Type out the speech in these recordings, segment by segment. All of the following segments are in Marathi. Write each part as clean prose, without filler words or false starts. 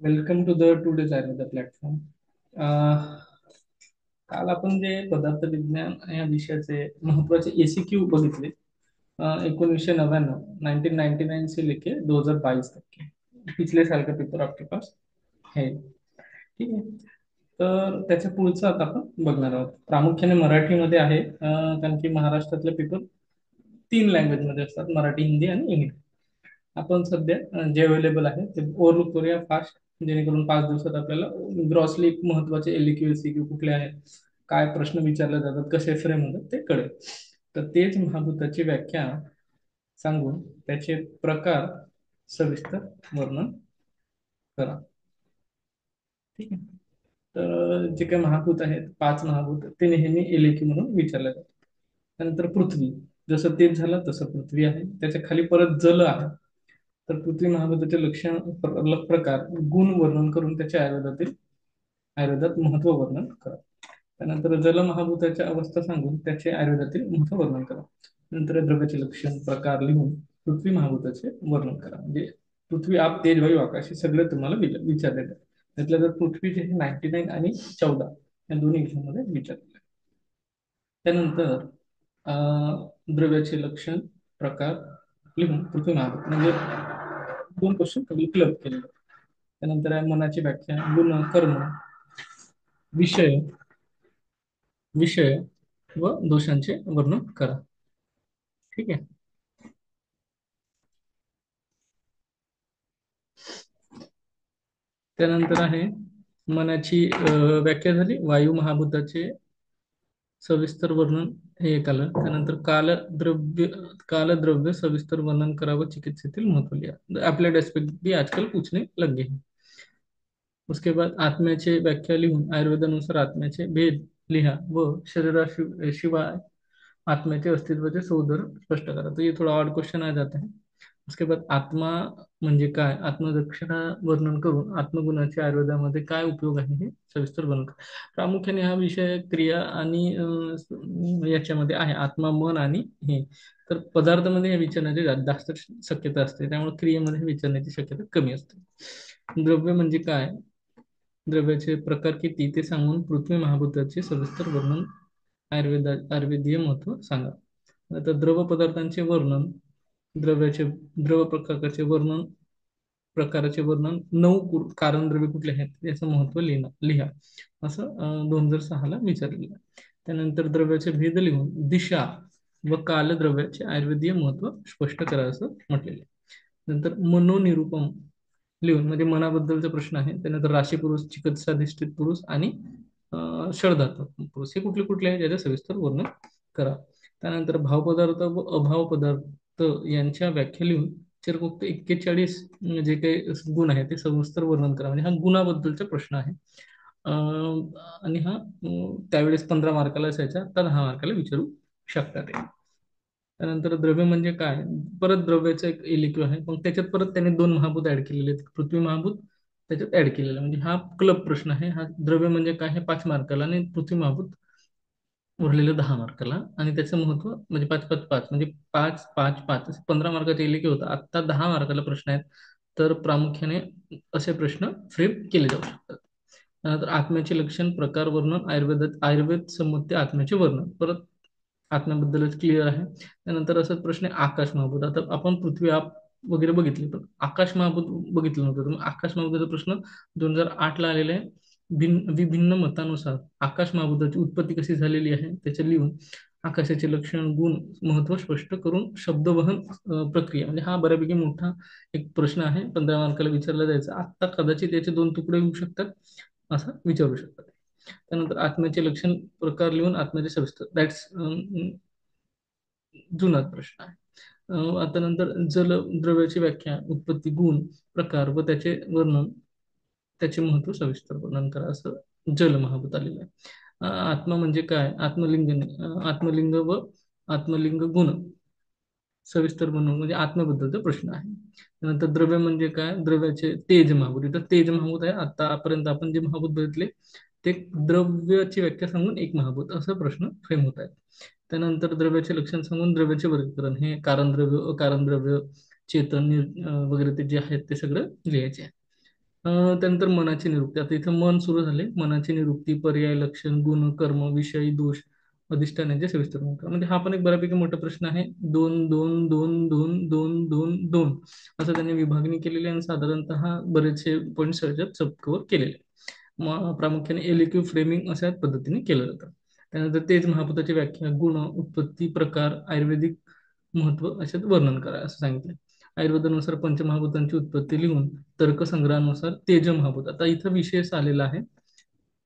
Welcome to the today's Ayurveda platform. काल आपण जे पदार्थ विज्ञान या विषयाचे महत्वाचे एसीक्यू बघितले. 1999 1999 से लेके 2022 तक के पिछले साल का पेपर आपके पास है. ठीक आहे. तर त्याच्या पुढचं आता आपण बघणार आहोत. प्रामुख्याने मराठीमध्ये आहे, कारण की महाराष्ट्रातले पेपर तीन लँग्वेज मध्ये असतात: मराठी, हिंदी आणि इंग्लिश. आपण सध्या जे अवेलेबल आहे ते ओव्हरलुक करूया फास्ट, जेणेकरून 5 दिवसात आपल्याला ग्रॉसली महत्वाचे एलक्यू एसक्यू कुठले आहेत, काय प्रश्न विचारले जातात, कसे फ्रेम होतात ते कळेल. तर तेच महाभूताची व्याख्या सांगून त्याचे प्रकार सविस्तर वर्णन करा. ठीक आहे. तर जे काही महाभूत आहेत, 5 महाभूत, ते नेहमी एलक्यू म्हणून विचारले जातात. त्यानंतर पृथ्वी, जसं तेच झालं तसं पृथ्वी आहे. त्याच्या खाली परत जल आहे. तर पृथ्वी महाभूताचे लक्षण, प्रकार, गुण वर्णन करून त्याच्या आयुर्वेदात महत्व वर्णन करा. त्यानंतर जलमहाभूताच्या अवस्था सांगून त्याचे आयुर्वेदातील महत्व वर्णन करा. नंतर द्रव्याचे लक्षण प्रकार लिहून पृथ्वी महाभूताचे वर्णन करा. म्हणजे पृथ्वी, आप, तेज, वायू, आकाश हे सगळे तुम्हाला विचारलेले आहे. त्यातल्या जर पृथ्वीचे हे 99 आणि 14 या दोन्ही विषयामध्ये विचारलेले आहे. त्यानंतर द्रव्याचे लक्षण प्रकार लिहून पृथ्वी महाभूत म्हणजे 2 क्वेश्चन क्लब केलेले. त्यानंतर आहे मनाची व्याख्या, गुण, कर्म, विषय विषय व दोषांचे वर्णन करा. ठीक आहे. त्यानंतर आहे मनाची व्याख्या झाली. वायू महाभूताचे सविस्तर वर्णन हे एक आलं. त्यानंतर कालद्रव्य सविस्तर वर्णन करावं, चिकित्सेतील महत्व लिहा. आपल्या डेस्क भी आजकल पूछने लग गए हैं. उसके बाद आत्म्याचे व्याख्या लिहून आयुर्वेदानुसार आत्म्याचे भेद लिहा व शरीराशिवाय आत्म्याचे अस्तित्वाचे सौंदर्य स्पष्ट करा. तो ये थोड़ा और क्वेश्चन आ जाता है. उसके बाद आत्मा म्हणजे काय, आत्मदक्षता वर्णन करून आत्मगुणाचे आयुर्वेदामध्ये काय उपयोग आहे हे सविस्तर वर्णन करा. प्रामुख्याने हा विषय क्रिया आणि याच्यामध्ये आहे, आत्मा, मन आणि हे. तर पदार्थामध्ये हे विचारण्याची जास्त शक्यता असते, त्यामुळे क्रियेमध्ये विचारण्याची शक्यता कमी असते. द्रव्य म्हणजे काय, द्रव्याचे प्रकार किती ते सांगून पृथ्वी महाभूताचे सविस्तर वर्णन, आयुर्वेदीय महत्व सांगा. आता द्रव पदार्थांचे वर्णन, द्रव्याचे द्रव प्रकाराचे वर्णन, कारण द्रव्य कुठले आहेत याचं महत्व लिहा, असं 2006 विचारलेलं आहे. त्यानंतर द्रव्याचे भेद लिहून दिशा व कालद्रव्याचे आयुर्वेदीय महत्व स्पष्ट करा असं म्हटलेलं आहे. नंतर मनोनिरूपम लिहून, म्हणजे मनाबद्दलचा प्रश्न आहे. त्यानंतर राशी पुरुष, चिकित्साधिष्ठित पुरुष आणि षडधातू पुरुष हे कुठले कुठले आहे याचे सविस्तर वर्णन करा. त्यानंतर भावपदार्थ व अभाव पदार्थ यांच्या व्याख्या लिहून चिरमुक्त 41 जे काही गुण आहेत ते सविस्तर वर्णन करा. म्हणजे हा गुणाबद्दलचा प्रश्न आहे. आणि हा त्यावेळेस 15 मार्काला असायचा, आता 10 मार्काला विचारू शकतात ते. त्यानंतर द्रव्य म्हणजे काय, परत द्रव्याचं एक एलिक्यू आहे, पण त्याच्यात परत त्याने 2 महाभूत ऍड केलेले आहेत. पृथ्वी महाभूत त्याच्यात ऍड केलेलं, म्हणजे हा क्लब प्रश्न आहे. हा द्रव्य म्हणजे काय हे 5 मार्काला आणि पृथ्वी महाभूत उरलेलं 10 मार्काला. आणि त्याचं महत्व म्हणजे 5 5 5 म्हणजे 5 5 5 असे 15 मार्काचे एलिक्यू होता. आता 10 मार्काला प्रश्न आहेत, तर प्रामुख्याने असे प्रश्न फ्रेम केले जाऊ शकतात. त्यानंतर आत्म्याचे लक्षण प्रकार वर्णन, आयुर्वेद संमती आत्म्याचे वर्णन, परत आत्म्याबद्दलच क्लिअर आहे. त्यानंतर असं प्रश्न आहे आकाश महाभूत. आता आपण पृथ्वी आप वगैरे बघितले, पण आकाश महाभूत बघितलं नव्हतं. तर मग आकाश महाभूताचा प्रश्न 2008ला आलेला आहे. विभिन्न मतानुसार आकाश महाभूताची उत्पत्ती कशी झालेली आहे त्याचे लिहून आकाशाचे लक्षण, गुण, महत्व स्पष्ट करून शब्दवहन प्रक्रिया, म्हणजे हा बऱ्यापैकी मोठा एक प्रश्न आहे, 15 मार्काला विचारला जायचा. आता कदाचित याचे 2 तुकडे होऊ शकतात, असं विचारू शकतात. त्यानंतर आत्म्याचे लक्षण प्रकार लिहून आत्म्याचे सविस्तर, दॅट्स जुनाच प्रश्न आहे. आता नंतर जल द्रव्याची व्याख्या, उत्पत्ती, गुण, प्रकार व त्याचे वर्णन, त्याचे महत्व सविस्तर वर्णन करा, असं जल महाभूत आलेलं आहे. आत्मा म्हणजे काय, आत्मलिंग व आत्मलिंग गुण सविस्तर बनवून, म्हणजे आत्म्याबद्दलचा प्रश्न आहे. त्यानंतर द्रव्य म्हणजे काय, द्रव्याचे तेज महाभूत, इथं तेज महाभूत आहे. आतापर्यंत आपण जे महाभूत बघितले ते द्रव्याची व्याख्या सांगून 1 महाभूत असं प्रश्न फ्रेम होत आहे. त्यानंतर द्रव्याचे लक्षण सांगून द्रव्याचे वर्गीकरण, हे कारण द्रव्य, अकारण द्रव्य, चेतन वगैरे ते जे आहेत ते सगळं लिहायचे आहे. त्यानंतर मनाची निरुक्ती. आता इथं मन सुरू झाले. मनाची निरुक्ती, पर्याय, लक्षण, गुण, कर्म, विषय, दोष, अधिष्ठान यांचे सविस्तर वर्णन करा. म्हणजे हा पण एक बऱ्यापैकी मोठा प्रश्न आहे. दोन दोन दोन दोन दोन दोन दोन असं त्यांनी विभागणी केलेली आहे आणि साधारणतः बरेचसे पॉईंट्स याच्यात सब कव्हर केलेले आहेत. प्रामुख्याने एलिक्यू फ्रेमिंग अशा पद्धतीने केलं जातं. त्यानंतर तेज महाभूताची व्याख्या, गुण, उत्पत्ती, प्रकार, आयुर्वेदिक महत्व अशात वर्णन करा असं सांगितलं. आयुर्वेदानुसार पंचमहाभूतांची उत्पत्ती लिहून तर्कसंग्रहानुसार तेज महाभूत. आता इथं विशेष आलेला आहे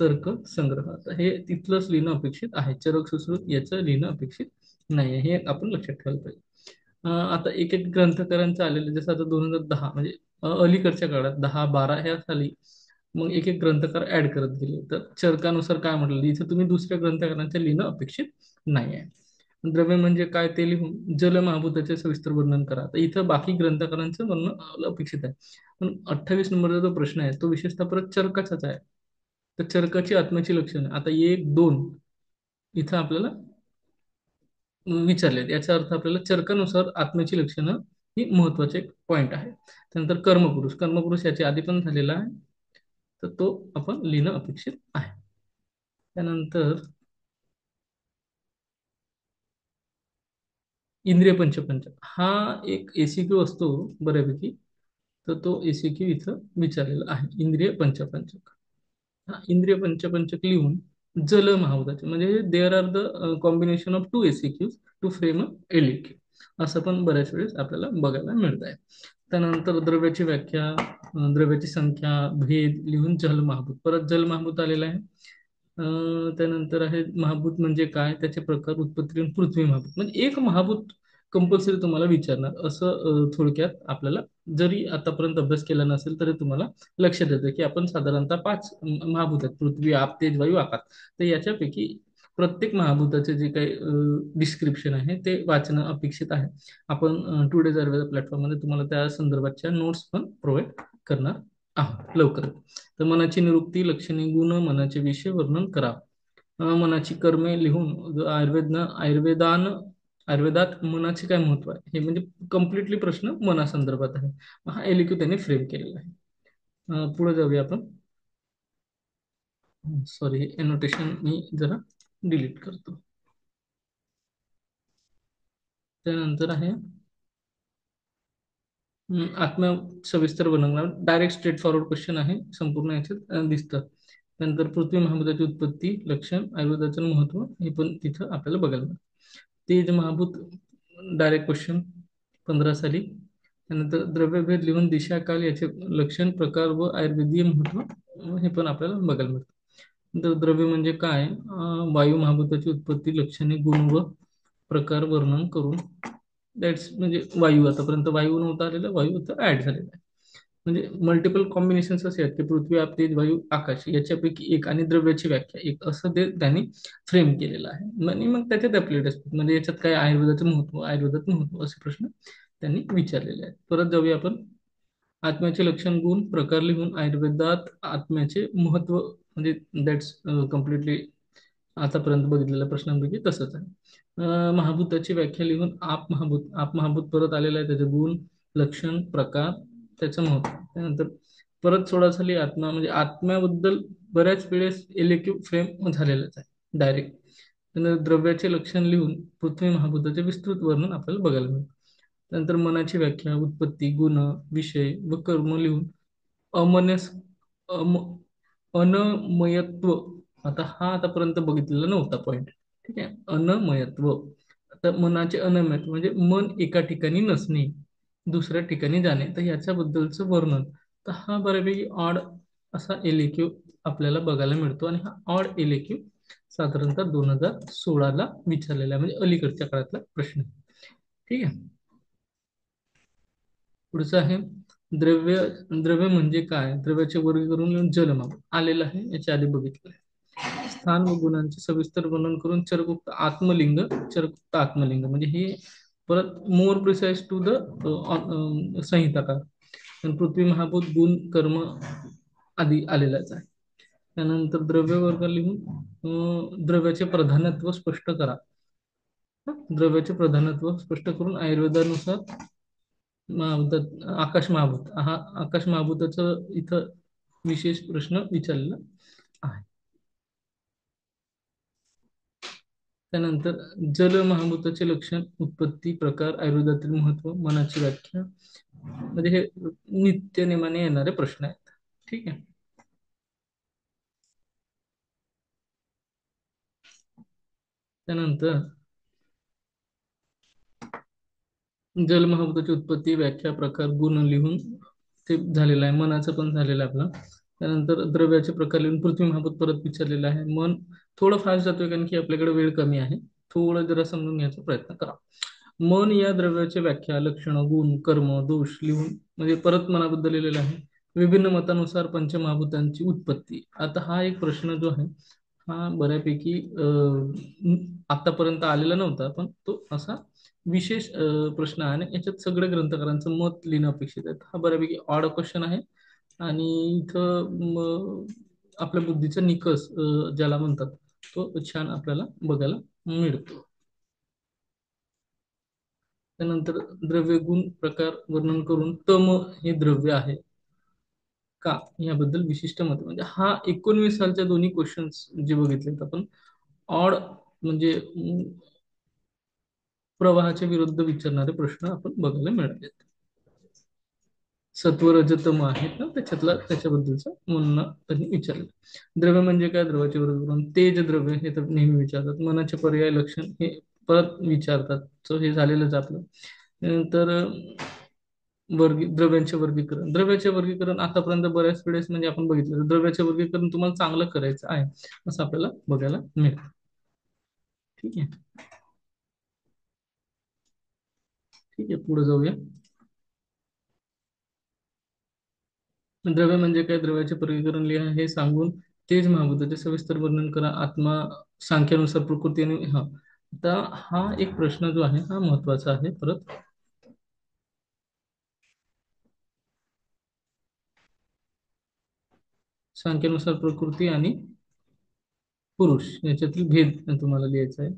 तर्क संग्रह. आता हे तिथलंच लिहिणं अपेक्षित आहे. चरक सुश्रुत याचं लिहिणं अपेक्षित नाही आहे, हे आपण लक्षात ठेवायला पाहिजे. आता एक एक ग्रंथकारांचं आलेलं, जसं आता 2010 म्हणजे अलीकडच्या काळात 10-12 ह्या साली मग एक एक ग्रंथकार ऍड करत गेले. तर चरकानुसार काय म्हटलं, इथं तुम्ही दुसऱ्या ग्रंथकारांचं लिहिणं अपेक्षित नाही आहे. द्रव्य म्हणजे काय ते लिहून जल महाभूताचे सविस्तर वर्णन करा. तर इथं बाकी ग्रंथकारांचं वर्णन अपेक्षित आहे. पण 28 नंबरचा जो प्रश्न आहे तो विशेषतः परत चरकाचाच आहे. तर चरकाची आत्म्याची लक्षणं आता 1-2 इथं आपल्याला विचारले. याचा अर्थ आपल्याला चरकानुसार आत्म्याची लक्षणं ही महत्वाचे पॉइंट आहे. त्यानंतर कर्मपुरुष, कर्मपुरुष याच्या आधी पण झालेला आहे, तर तो आपण लिहिणं अपेक्षित आहे. त्यानंतर इंद्रिय पंचपंच हा एक एसीक्यू असतो बऱ्यापैकी. तर तो एसीक्यू इथं विचारलेला आहे. इंद्रिय पंचपंचक, हा इंद्रिय पंचपंचक लिहून जल महाभूताचे म्हणजे there are the combination of two एसीक्यूज टू फ्रेम अ एलिक्यू असं पण बऱ्याच वेळेस आपल्याला बघायला मिळत आहे. त्यानंतर द्रव्याची व्याख्या, द्रव्याची संख्या, भेद लिहून जल महाभूत. परत जल महाभूत आलेला आहे. त्यानंतर आहे महाभूत म्हणजे काय, त्याचे प्रकार, उत्पत्ती आणि पृथ्वी महाभूत. म्हणजे एक महाभूत कंपल्सरी तुम्हाला विचारणार असं थोडक्यात आपल्याला, जरी आतापर्यंत अभ्यास केला नसेल तरी तुम्हाला लक्षात येतं की आपण साधारणतः 5 महाभूत आहेत, पृथ्वी, आप, तेज, वायू, आकाश. तर याच्यापैकी प्रत्येक महाभूताचे जे काही डिस्क्रिप्शन आहे ते वाचणं अपेक्षित आहे. आपण टुडेज आयुर्वेदा प्लॅटफॉर्ममध्ये तुम्हाला त्या संदर्भाच्या नोट्स पण प्रोव्हाइड करणार आहोत लवकरच. तर मनाची निरुक्ती, लक्षणे, गुण, मनाचे विषय वर्णन करा. मनाची कर्मे लिहून आयुर्वेदात मनाचे काय महत्व आहे हे म्हणजे कम्प्लिटली प्रश्न मनासंदर्भात आहे. हा एलिक्यू त्यांनी फ्रेम केलेला आहे. पुढे जाऊया आपण. सॉरी, एनोटेशन मी जरा डिलीट करतो. त्यानंतर आहे आत्मा सविस्तर बनवणार. डायरेक्ट स्ट्रेट फॉरवर्ड क्वेश्चन आहे, संपूर्ण याच्यात दिसतं. त्यानंतर पृथ्वी महाभूताची उत्पत्ती, लक्षण, आयुर्वेदाचं महत्व हे पण तिथं आपल्याला बघायला मिळतं. तेज महाभूत डायरेक्ट क्वेश्चन 15 साली. त्यानंतर द्रव्यभेद लिहून दिशा काल याचे लक्षण, प्रकार व आयुर्वेदीय महत्व हे पण आपल्याला बघायला मिळतं. नंतर द्रव्य म्हणजे काय, वायू महाभूताची उत्पत्ती, लक्षणे, गुण व प्रकार वर्णन करून. दॅट्स म्हणजे वायू, आतापर्यंत वायू नव्हता आलेला, वायू आता ऍड झालेला आहे. म्हणजे मल्टिपल कॉम्बिनेशन्स असे आहेत की पृथ्वी, आप, तेज, वायू, आकाश याच्यापैकी एक आणि द्रव्याची व्याख्या एक असं ते त्यांनी फ्रेम केलेलं आहे. आणि मग त्याच्यात आपले म्हणजे याच्यात काय आयुर्वेदाचं महत्व, आयुर्वेदात महत्व असे प्रश्न त्यांनी विचारलेले आहेत. परत जाऊया आपण. आत्म्याचे लक्षण, गुण, प्रकार लिहून आयुर्वेदात आत्म्याचे महत्व म्हणजे दॅट्स कम्प्लिटली आतापर्यंत बघितलेल्या प्रश्नांपैकी तसंच आहे. महाभूताची व्याख्या लिहून आप महाभूत परत आलेला आहे, त्याचे गुण, लक्षण, प्रकार, त्याचं महत्व. त्यानंतर परत 16 साली आत्मा म्हणजे आत्म्याबद्दल बऱ्याच वेळेस इलेक्टिव फ्रेम झालेलाच आहे डायरेक्ट. त्यानंतर द्रव्याचे लक्षण लिहून पृथ्वी महाभूताचे विस्तृत वर्णन आपल्याला बघायला मिळतं. त्यानंतर मनाची व्याख्या, उत्पत्ती, गुण, विषय व कर्म लिहून अमनस अम अनमयत्व. आता हा आतापर्यंत बघितलेला नव्हता पॉइंट. ठीक आहे, अनमयत्व. आता मनाचे अनमयत्व म्हणजे मन एका ठिकाणी नसणे, दुसऱ्या ठिकाणी जाणे, तर याच्याबद्दलचं वर्णन. तर हा बऱ्यापैकी ऑड असा एलिक्यू आपल्याला बघायला मिळतो आणि हा ऑड एलिक्यू साधारणतः 2016ला विचारलेला आहे, म्हणजे अलीकडच्या काळातला प्रश्न. ठीक आहे. पुढचं आहे द्रव्य. द्रव्य म्हणजे काय, द्रव्याचे वर्गीकरण जलमाप आलेलं आहे, याच्या आधी बघितलं. स्थान व गुणांचे सविस्तर वर्णन करून चरगुप्त आत्मलिंग, चरगुप्त आत्मलिंग म्हणजे हे परत मोर प्रिसाइज टू द संहिताकार. पृथ्वी महाभूत, गुण, कर्म आधी आलेलाच आहे. त्यानंतर द्रव्य वर्ग लिहून द्रव्याचे प्रधानत्व स्पष्ट करा. द्रव्याचे प्रधानत्व स्पष्ट करून आयुर्वेदानुसार महाभूत, आकाश महाभूत, हा आकाश महाभूताचं इथं विशेष प्रश्न विचारलेला आहे. त्यानंतर जलमहाभूताचे लक्षण, उत्पत्ती, प्रकार, आयुर्वेदातील महत्व, मनाची व्याख्या, म्हणजे हे नित्य नेमाने येणारे प्रश्न आहेत. ठीक आहे. त्यानंतर जलमहाभूताची उत्पत्ती, व्याख्या, प्रकार, गुण लिहून ते झालेलं आहे. मनाचं पण झालेलं आहे आपलं. त्यानंतर द्रव्याचे प्रकार लिहून पृथ्वी महाभूत परत विचारलेलं आहे. मन थोडं फास्ट जातोय कारण की आपल्याकडे वेळ कमी आहे. थोडं जरा समजून घ्यायचा प्रयत्न करा. मन या द्रव्याचे व्याख्या, लक्षणं, गुण, कर्म, दोष लिहून म्हणजे परत मनाबद्दल लिहिलेलं आहे. विभिन्न मतानुसार पंचमहाभूतांची उत्पत्ती. आता हा एक प्रश्न जो आहे हा बऱ्यापैकी आतापर्यंत आलेला नव्हता, पण तो असा विशेष प्रश्न आहे आणि याच्यात सगळ्या ग्रंथकारांचं मत लिहिणं अपेक्षित आहे. हा बऱ्यापैकी ऑड क्वेश्चन आहे आणि इथं आपल्या बुद्धीचा निकष ज्याला म्हणतात तो छान आपल्याला बघायला मिळतो. त्यानंतर द्रव्य गुण प्रकार वर्णन करून तम हे द्रव्य आहे का याबद्दल विशिष्ट मत, म्हणजे हा 19 सालच्या दोन्ही क्वेश्चन्स जे बघितलेत आपण ऑड म्हणजे प्रवाहाच्या विरुद्ध विचारणारे प्रश्न आपण बघायला मिळाले. सत्व रजतम आहेत ना त्याच्यातला त्याच्याबद्दलचं म्हणणं त्यांनी विचारलं. द्रव्य म्हणजे काय, द्रवाचे वर्गीकरण, तेज द्रव्य हे तर नेहमी विचारतात, मनाचे पर्याय लक्षण हे परत विचारतात, सो हे झालेलंच आपलं. नंतर द्रव्यांचे वर्गीकरण, द्रव्याचे वर्गीकरण आतापर्यंत बऱ्याच वेळेस म्हणजे आपण बघितलं द्रव्याचे वर्गीकरण तुम्हाला चांगलं करायचं आहे असं आपल्याला बघायला मिळतं. ठीक आहे. ठीक आहे, पुढे जाऊया. द्रव्य म्हणजे काय, द्रव्याचे वर्गीकरण लिहा हे सांगून तेज महाभूताचे सविस्तर वर्णन करा. आत्मा सांख्यानुसार प्रकृती आणि हा आता हा एक प्रश्न जो आहे हा महत्वाचा आहे. परत सांख्यानुसार प्रकृती आणि पुरुष याच्यातील भेद तुम्हाला लिहायचा आहे.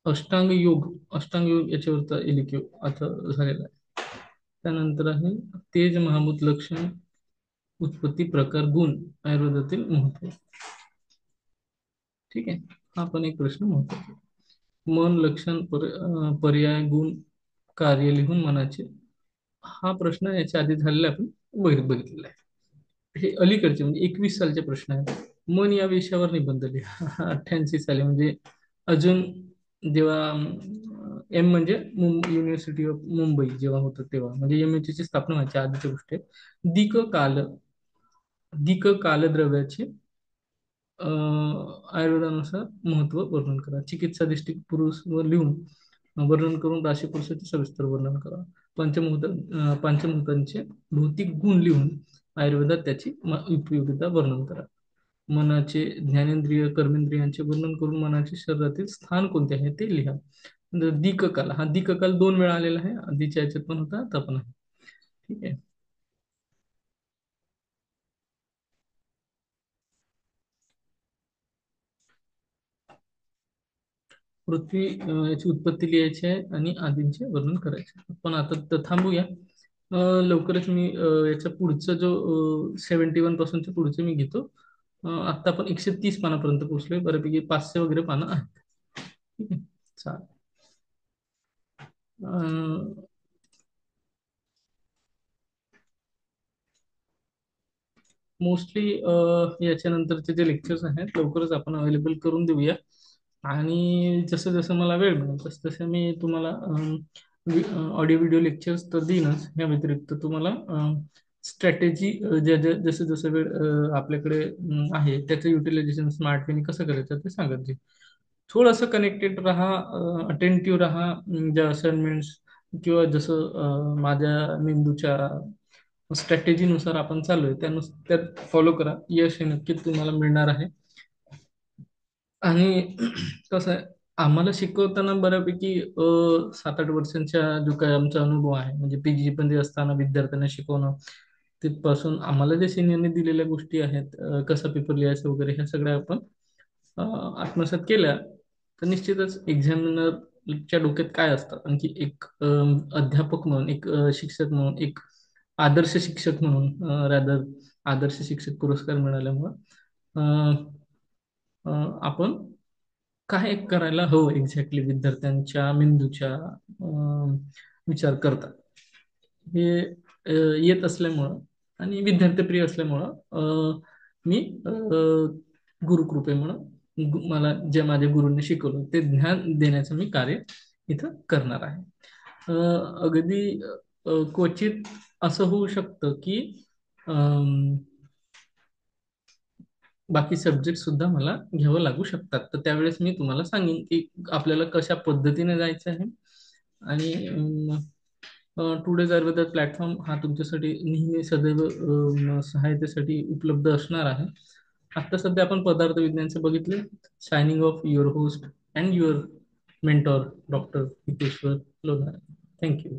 अष्टांग योग याच्यावरचा इलिक्यू आता झालेला आहे. त्यानंतर आहे तेज महाभूत लक्षण, उत्पत्ती, प्रकार, गुण, आयुर्वेदातील महत्व. ठीक आहे, हा पण एक प्रश्न महत्वाचा. मन, लक्षण, पर्याय, गुण, कार्य लिहून मनाचे. हा प्रश्न याच्या आधी झालेला आपण बघितलेला आहे. हे अलीकडचे म्हणजे 21 सालचे प्रश्न आहेत. मन या विषयावर निबंध लिहा 88 साली, म्हणजे अजून जेव्हा एम म्हणजे युनिव्हर्सिटी ऑफ मुंबई जेव्हा होतं तेव्हा, म्हणजे एमएचची ची स्थापना व्हायच्या आधीची गोष्ट आहे. दिक कालद्रव्याचे आयुर्वेदानुसार महत्व वर्णन करा. चिकित्सा दृष्टी पुरुष वर लिहून वर्णन करून राशीपुरुषाचे सविस्तर वर्णन करा. पंचभूतांचे भौतिक गुण लिहून आयुर्वेदात त्याची उपयोगिता वर्णन करा. मनाचे ज्ञानेंद्रिय कर्मेंद्रियांचे वर्णन करून मनाचे शरीरातील स्थान कोणते आहे ते लिहा. दिककाल, हा दिककाल 2 वेळा आलेला आहे, आधीच्या याच्यात पण होता आता पण आहे. ठीक आहे. पृथ्वी याची उत्पत्ती लिहायची आहे आणि आदींचे वर्णन करायचे आहे. पण आता तर थांबूया. लवकरच मी याच्या पुढचं जो 71 पासूनच्या पुढचे मी घेतो. आता आपण 130 पानापर्यंत पोहोचलोय, बऱ्यापैकी 500 वगैरे पानं आहेत. ठीक आहे, चालेल. मोस्टली याच्यानंतरचे जे लेक्चर्स आहेत लवकरच आपण अवेलेबल करून देऊया. आणि जसं जसं मला वेळ मिळेल तसं तसं मी तुम्हाला ऑडिओ व्हिडिओ लेक्चर्स तर देईनच. या व्यतिरिक्त तुम्हाला स्ट्रॅटेजी जसं जसं वेळ आपल्याकडे आहे त्याचं युटिलायझेशन स्मार्ट वेने कसं करायचं ते सांगत जाईल. थोडंसं कनेक्टेड राहा, अटेंटिव्ह राहा. ज्या असाइनमेंट्स किंवा जसं माझ्या मेंदूच्या स्ट्रॅटेजीनुसार आपण चालू आहे त्यानुसार त्यात फॉलो करा. यश हे नक्कीच तुम्हाला मिळणार आहे. आणि कसं आहे, आम्हाला शिकवताना बऱ्यापैकी 7-8 वर्षांच्या जो काही आमचा अनुभव आहे, म्हणजे पीजी मध्ये असताना विद्यार्थ्यांना शिकवणं तिथपासून आम्हाला जे सिनियरने दिलेल्या गोष्टी आहेत, कसा पेपर लिहायचा वगैरे ह्या सगळ्या आपण अ, आत्मसात केल्या तर निश्चितच एक्झामिनरच्या डोक्यात काय असतं आणखी एक अध्यापक म्हणून, एक शिक्षक म्हणून, एक आदर्श शिक्षक म्हणून रादर आदर्श शिक्षक पुरस्कार मिळाल्यामुळं अ, अ, आपण काय करायला हवं एक्झॅक्टली विद्यार्थ्यांच्या मेंदूच्या विचार करता हे येत असल्यामुळं आणि विद्यार्थीप्रिय असल्यामुळं मी गुरुकृपेमुळं मला जे माझ्या गुरूंनी शिकवलं ते ज्ञान देण्याचं मी कार्य इथं करणार आहे. अगदी क्वचित असं होऊ शकतं की अम, बाकी सब्जेक्ट सुद्धा मला घ्यावं लागू शकतात. तर त्यावेळेस मी तुम्हाला सांगेन की आपल्याला कशा पद्धतीने जायचं आहे. आणि टुडेज आयुर्वेदा प्लॅटफॉर्म हा तुमच्यासाठी नेहमी सदैव सहायतेसाठी उपलब्ध असणार आहे. आता सध्या आपण पदार्थ विज्ञानचे बघितले. Signing off your host and your mentor doctor Hiteshwar Lonar. Thank you.